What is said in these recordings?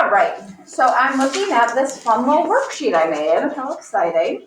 All right, so I'm looking at this fun little worksheet I made. How exciting.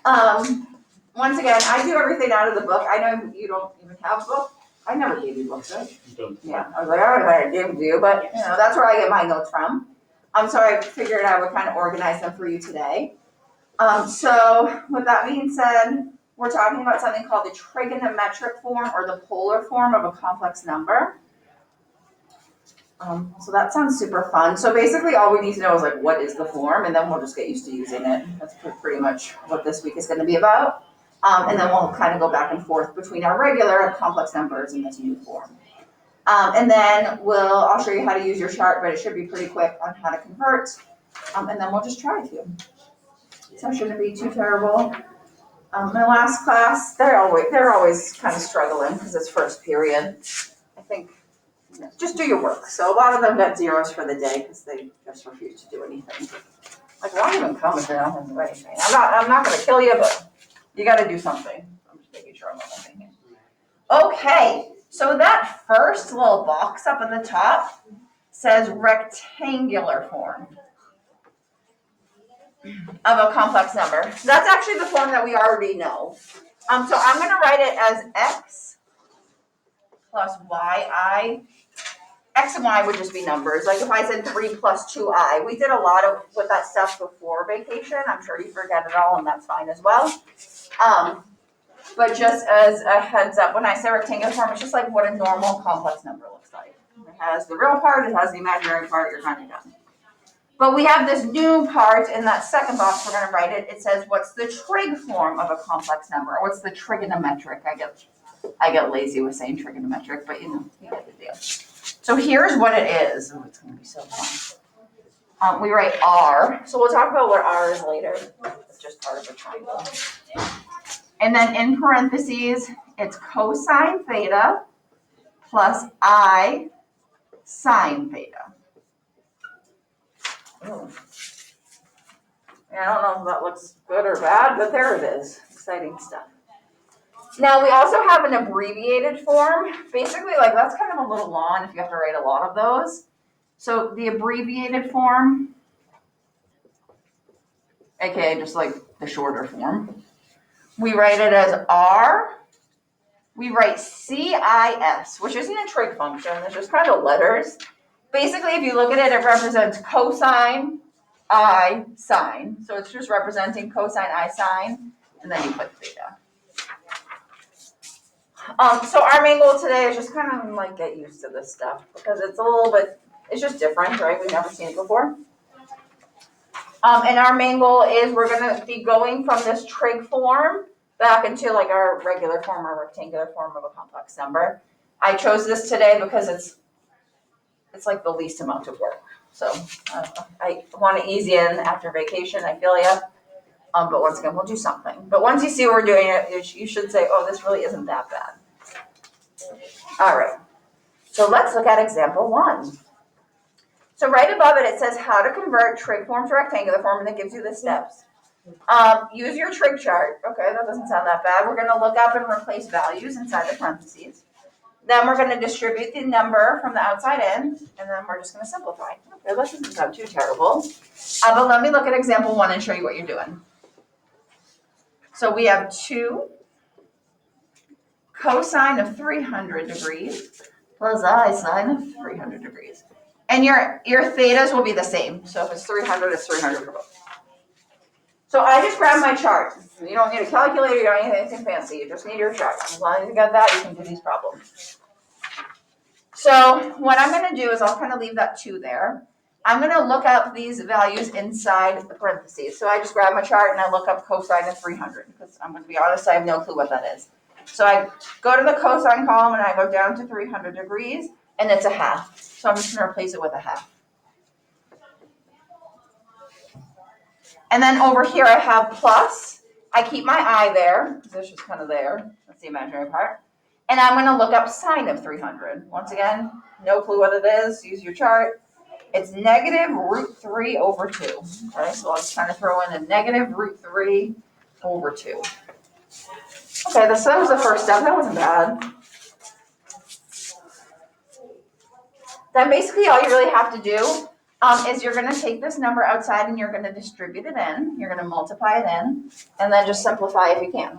Once again, I do everything out of the book. I know you don't even have a book. I never gave you books, right? Yeah, I was like, I don't know how to give them to you, but you know, that's where I get my notes from. So I figured I would kind of organize them for you today. So with that being said, we're talking about something called the trigonometric form or the polar form of a complex number. So that sounds super fun. So basically all we need to know is like, what is the form? And then we'll just get used to using it. That's pretty much what this week is going to be about. And then we'll kind of go back and forth between our regular complex numbers and this new form. And then I'll show you how to use your chart, but it should be pretty quick on how to convert. And then we'll just try a few. So it shouldn't be too terrible. My last class, they're always kind of struggling because it's first period. I think. Just do your work. So a lot of them got zeros for the day because they just refuse to do anything. Like, why even come if they don't have to do anything? I'm not going to kill you, but you got to do something. I'm just making sure I'm not thinking. Okay, so that first little box up at the top says rectangular form of a complex number. That's actually the form that we already know. So I'm going to write it as x plus yi. X and y would just be numbers. Like if I said 3 plus 2i, we did a lot with that stuff before vacation. I'm sure you forget it all, and that's fine as well. But just as a heads up, when I say rectangular form, it's just like what a normal complex number looks like. It has the real part, it has the imaginary part, you're kind of done. But we have this new part in that second box, we're going to write it. It says, what's the trig form of a complex number? What's the trigonometric? I get lazy with saying trigonometric, but you get the deal. So here's what it is. Oh, it's going to be so fun. We write R. So we'll talk about what R is later. It's just part of a triangle. And then in parentheses, it's cosine theta plus I sine theta. Oh. I don't know if that looks good or bad, but there it is. Exciting stuff. Now, we also have an abbreviated form. Basically, like that's kind of a little long if you have to write a lot of those. So the abbreviated form, aka just like the shorter form, we write it as R. We write CIS, which isn't a trig function. It's just kind of letters. Basically, if you look at it, it represents cosine I sine. So it's just representing cosine I sine, and then you put theta. So our main goal today is just kind of like get used to this stuff because it's a little bit, it's just different, right? We've never seen it before. And our main goal is we're going to be going from this trig form back into like our regular form or rectangular form of a complex number. I chose this today because it's like the least amount of work. So I want to ease in after vacation. I feel ya. But once again, we'll do something. But once you see what we're doing, you should say, oh, this really isn't that bad. All right. So let's look at example 1. So right above it, it says how to convert trig form to rectangular form, and it gives you the steps. Use your trig chart. Okay, that doesn't sound that bad. We're going to look up and replace values inside the parentheses. Then we're going to distribute the number from the outside in, and then we're just going to simplify. Okay, that doesn't sound too terrible. But let me look at example 1 and show you what you're doing. So we have 2 cosine of 300 degrees plus I sine of 300 degrees. And your thetas will be the same. So if it's 300, it's 300 for both. So I just grabbed my chart. You don't need a calculator, you don't need anything fancy. You just need your chart. As long as you got that, you can do these problems. So what I'm going to do is I'll kind of leave that 2 there. I'm going to look up these values inside the parentheses. So I just grab my chart and I look up cosine of 300 because I'm going to be honest, I have no clue what that is. So I go to the cosine column and I go down to 300 degrees and it's a half. So I'm just going to replace it with a half. And then over here I have plus. I keep my I there because it's just kind of there. That's the imaginary part. And I'm going to look up sine of 300. Once again, no clue what it is. Use your chart. It's negative root 3 over 2. Okay, so I'll just kind of throw in a negative root 3 over 2. Okay, so that was the first step. That wasn't bad. Then basically all you really have to do is you're going to take this number outside and you're going to distribute it in. You're going to multiply it in, and then just simplify if you can.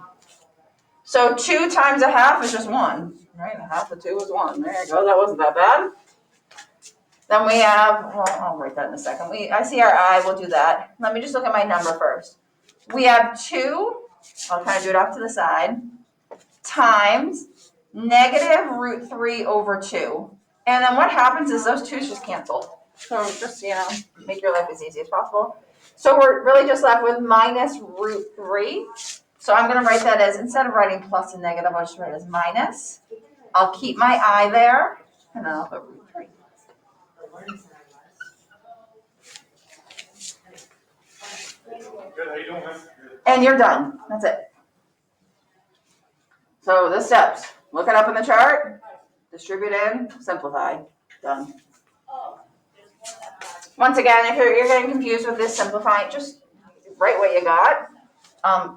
So 2 times a half is just 1, right? A half of 2 is 1. There you go. That wasn't that bad. Then we have, well, I'll write that in a second. I see our I, we'll do that. Let me just look at my number first. We have 2, I'll kind of do it off to the side, times negative root 3 over 2. And then what happens is those 2's just cancel. So just, make your life as easy as possible. So we're really just left with minus root 3. So I'm going to write that as, instead of writing plus and negative, I'll just write it as minus. I'll keep my I there, and then I'll put root 3. And you're done. That's it. So the steps. Look it up in the chart. Distribute in. Simplify. Done. Once again, if you're getting confused with this simplifying, just write what you got.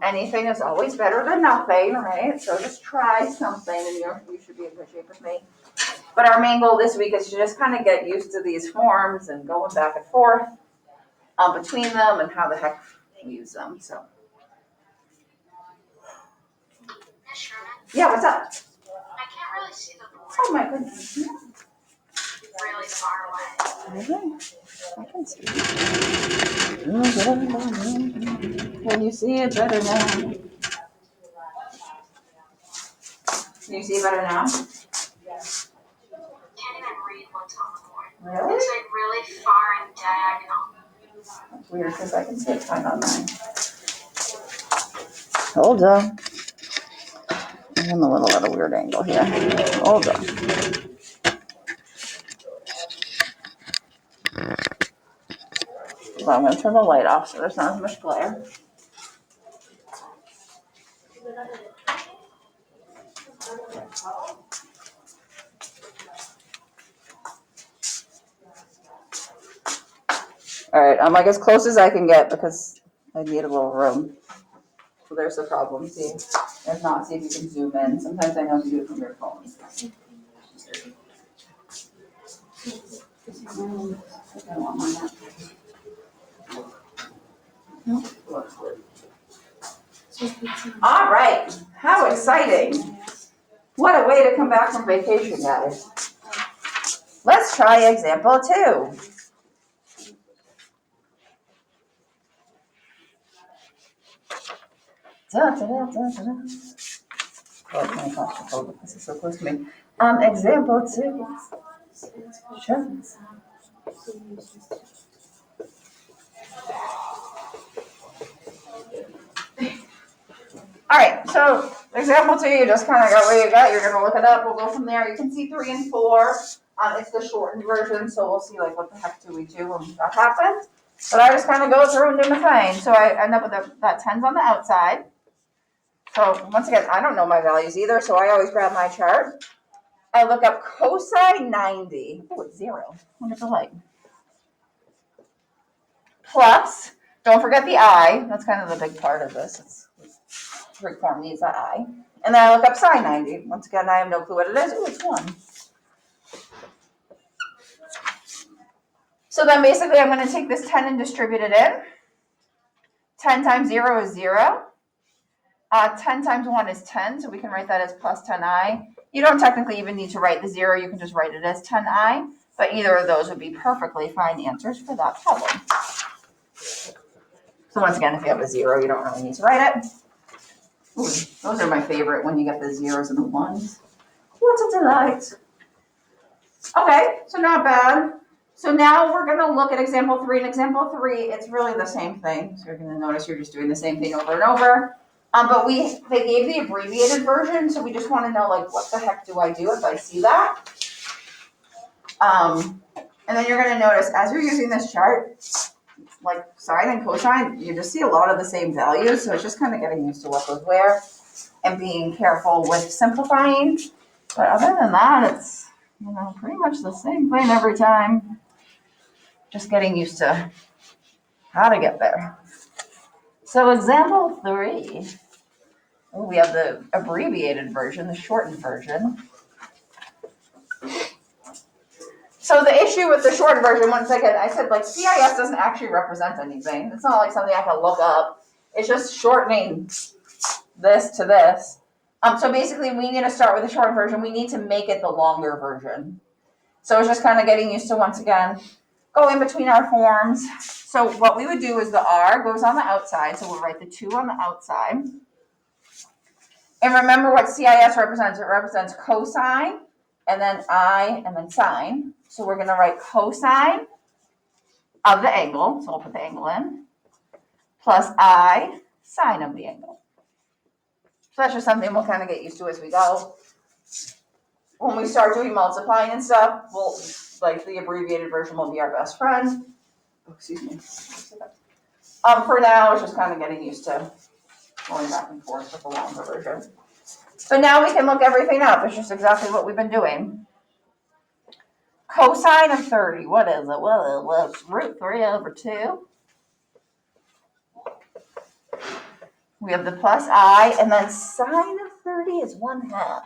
Anything is always better than nothing, right? So just try something and you should be in good shape with me. But our main goal this week is to just kind of get used to these forms and going back and forth between them and how the heck we use them. So. Yeah, what's up? I can't really see the board. Oh my goodness. Really far away. Okay. I can see. Can you see it better now? Can you see it better now? Can't even read what's on the board. Really? It's like really far and diagonal. That's weird because I can see it fine on mine. Hold on. I'm a little at a weird angle here. Hold on. So I'm going to turn the light off so there's not as much glare. All right, I'm like as close as I can get because I need a little room. So there's the problem. See, if not, see if you can zoom in. Sometimes I know you do it from your phone. I don't want mine. All right, how exciting. What a way to come back from vacation, guys. Let's try example 2. Oh my gosh, this is so close to me. Example 2. Sure. All right, so example 2, you just kind of got what you got. You're going to look it up. We'll go from there. You can see 3 and 4. It's the shortened version, so we'll see like what the heck do we do when that happens. But I just kind of go through and do my thing. So I end up with that 10's on the outside. So once again, I don't know my values either, so I always grab my chart. I look up cosine 90. Oh, it's 0. Look at the light. Plus, don't forget the I. That's kind of the big part of this. Trig form needs that I. And then I look up sine 90. Once again, I have no clue what it is. Oh, it's 1. So then basically I'm going to take this 10 and distribute it in. 10 times 0 is 0. 10 times 1 is 10, so we can write that as plus 10i. You don't technically even need to write the 0. You can just write it as 10i. But either of those would be perfectly fine answers for that problem. So once again, if you have a 0, you don't really need to write it. Ooh, those are my favorite when you get the 0s and the 1s. What a delight. Okay, so not bad. So now we're going to look at example 3. In example 3, it's really the same thing. So you're going to notice you're just doing the same thing over and over. But they gave the abbreviated version, so we just want to know, like, what the heck do I do if I see that? And then you're going to notice, as you're using this chart, like sine and cosine, you just see a lot of the same values, so it's just kind of getting used to what goes where and being careful with simplifying. But other than that, it's, pretty much the same thing every time. Just getting used to how to get there. So example 3. Oh, we have the abbreviated version, the shortened version. So the issue with the short version, once again, I said like CIS doesn't actually represent anything. It's not like something I can look up. It's just shortening this to this. So basically we need to start with the short version. We need to make it the longer version. So it's just kind of getting used to, once again, go in between our forms. So what we would do is the R goes on the outside. So we'll write the 2 on the outside. And remember what CIS represents. It represents cosine, and then I, and then sine. So we're going to write cosine of the angle. So we'll put the angle in. Plus I, sine of the angle. So that's just something we'll kind of get used to as we go. When we start doing multiplying and stuff, we'll, like, the abbreviated version will be our best friend. Oh, excuse me. For now, it's just kind of getting used to going back and forth with the longer version. So now we can look everything up. It's just exactly what we've been doing. Cosine of 30, what is it? Well, it's root 3 over 2. We have the plus I, and then sine of 30 is 1/2.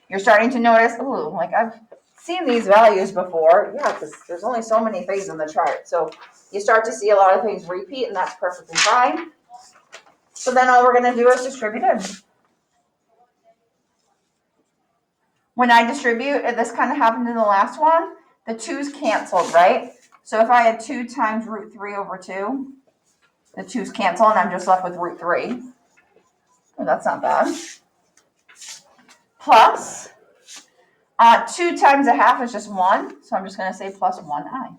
You're starting to notice, ooh, like I've seen these values before. Yeah, because there's only so many things in the chart. So you start to see a lot of things repeat, and that's perfectly fine. So then all we're going to do is distribute it. When I distribute, this kind of happened in the last one, the 2's canceled, right? So if I had 2 times root 3 over 2, the 2's cancel, and I'm just left with root 3. Oh, that's not bad. Plus, 2 times 1/2 is just 1, so I'm just going to say plus 1I.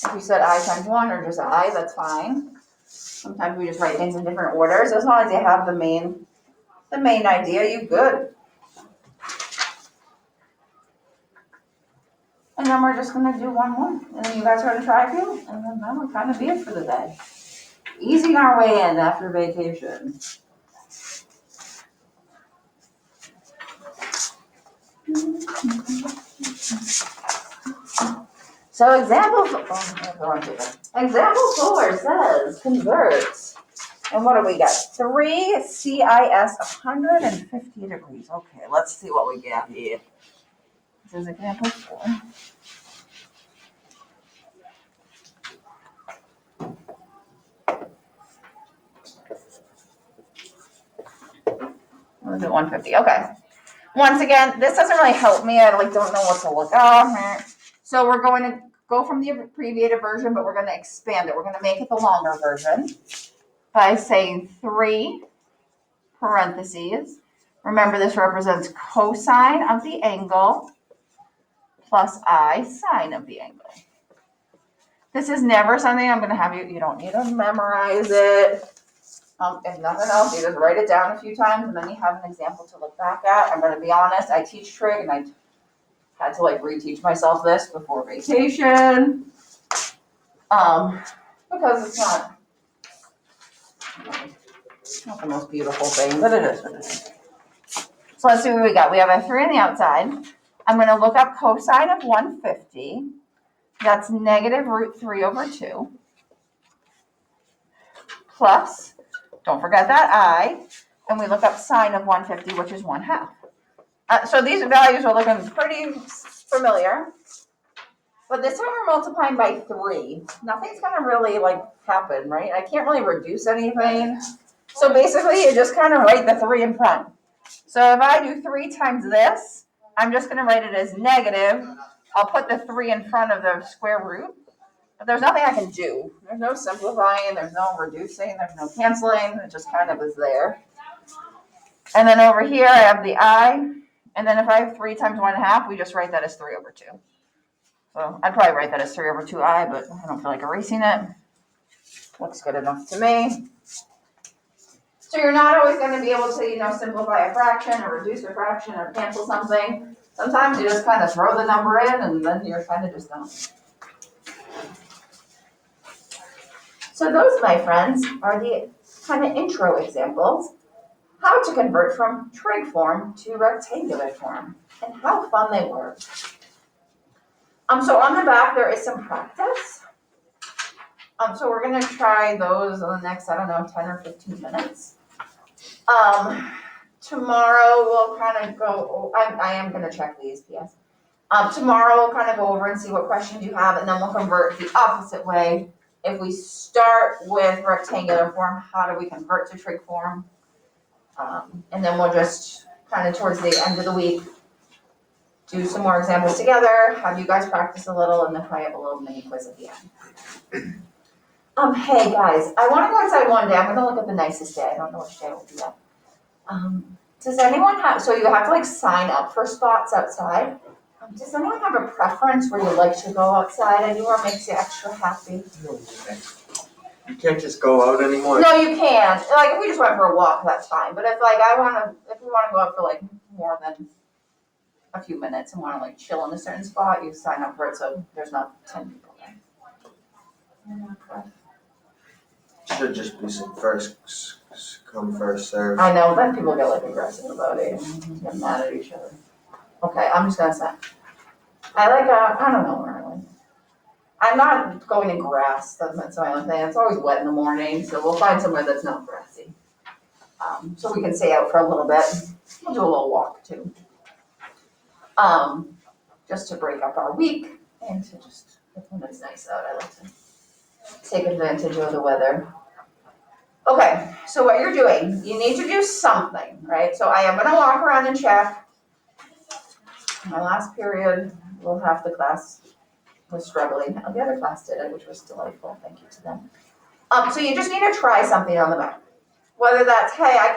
If you said I times 1 or just I, that's fine. Sometimes we just write things in different orders. As long as you have the main idea, you good. And then we're just going to do one more. And then you guys are going to try a few. And then that will kind of be it for the day. Easing our way in after vacation. So example 4 says converts. And what do we got? 3 CIS 150 degrees. Okay, let's see what we get here. This is example 4. Let's do 150. Okay. Once again, this doesn't really help me. I don't know what to look up. So we're going to go from the abbreviated version, but we're going to expand it. We're going to make it the longer version by saying 3 parentheses. Remember, this represents cosine of the angle plus I sine of the angle. This is never something I'm going to have you don't need to memorize it. If nothing else, you just write it down a few times and then you have an example to look back at. I'm going to be honest, I teach trig and I had to reteach myself this before vacation. Because it's not the most beautiful thing, but it is what it is. So let's see what we got. We have a 3 on the outside. I'm going to look up cosine of 150. That's negative root 3 over 2. Plus, don't forget that I, and we look up sine of 150, which is 1/2. So these values are looking pretty familiar. But this time we're multiplying by 3. Nothing's going to really happen, right? I can't really reduce anything. So basically you just kind of write the 3 in front. So if I do 3 times this, I'm just going to write it as negative. I'll put the 3 in front of the square root. But there's nothing I can do. There's no simplifying, there's no reducing, there's no canceling. It just kind of is there. And then over here I have the I. And then if I have 3 times 1/2, we just write that as 3 over 2. So I'd probably write that as 3 over 2I, but I don't feel like erasing it. Looks good enough to me. So you're not always going to be able to, simplify a fraction or reduce a fraction or cancel something. Sometimes you just kind of throw the number in and then you're kind of just done. So those, my friends, are the kind of intro examples. How to convert from trig form to rectangular form and how fun they were. So on the back there is some practice. So we're going to try those in the next, 10 or 15 minutes. tomorrow we'll kind of go, I am gonna check these, yes. Tomorrow we'll kind of go over and see what questions you have, and then we'll convert the opposite way. If we start with rectangular form, how do we convert to trig form? And then we'll just kind of towards the end of the week, do some more examples together, have you guys practice a little, and then probably have a little mini quiz at the end. Hey guys, I wanna go outside one day, I'm gonna look at the nicest day, I don't know which day it will be yet. Does anyone have, so you have to like sign up for spots outside. Does anyone have a preference where you like to go outside anywhere makes you extra happy? You can't just go out anymore? No, you can, like if we just went for a walk, that's fine, but if like if we wanna go out for like more than a few minutes and wanna like chill in a certain spot, you sign up for it so there's not 10 people there. Should just be some first come, first serve. I know, then people get like aggressive about it and get mad at each other. Okay, I'm just gonna say, I like, I don't know where I went. I'm not going in grass, that's my only thing, it's always wet in the morning, so we'll find somewhere that's not grassy. So we can stay out for a little bit, we'll do a little walk too. Just to break up our week and to just, when it's nice out, I like to take advantage of the weather. Okay, so what you're doing, you need to do something, right? So I am gonna walk around and check. My last period, well, half the class was struggling. The other class did it, which was delightful. Thank you to them. So you just need to try something on the back. Whether that's, hey, I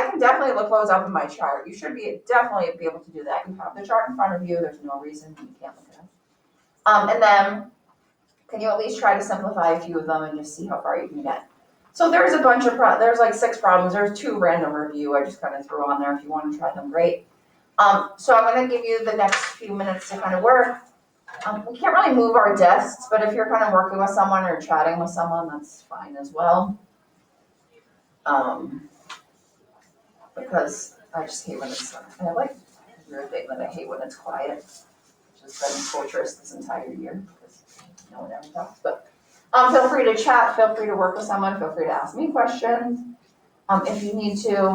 can definitely look those up in my chart. You should definitely be able to do that. You have the chart in front of you. There's no reason you can't look it up. And then, can you at least try to simplify a few of them and just see how far you can get? So there's a bunch of, there's like 6 problems. There's 2 random review. I just kind of threw on there. If you want to try them, great. So I'm going to give you the next few minutes to kind of work. We can't really move our desks, but if you're kind of working with someone or chatting with someone, that's fine as well. Because I just hate when it's, and I like your thing that I hate when it's quiet, which has been torturous this entire year because no one ever talks. But feel free to chat, feel free to work with someone, feel free to ask me questions. If you need to,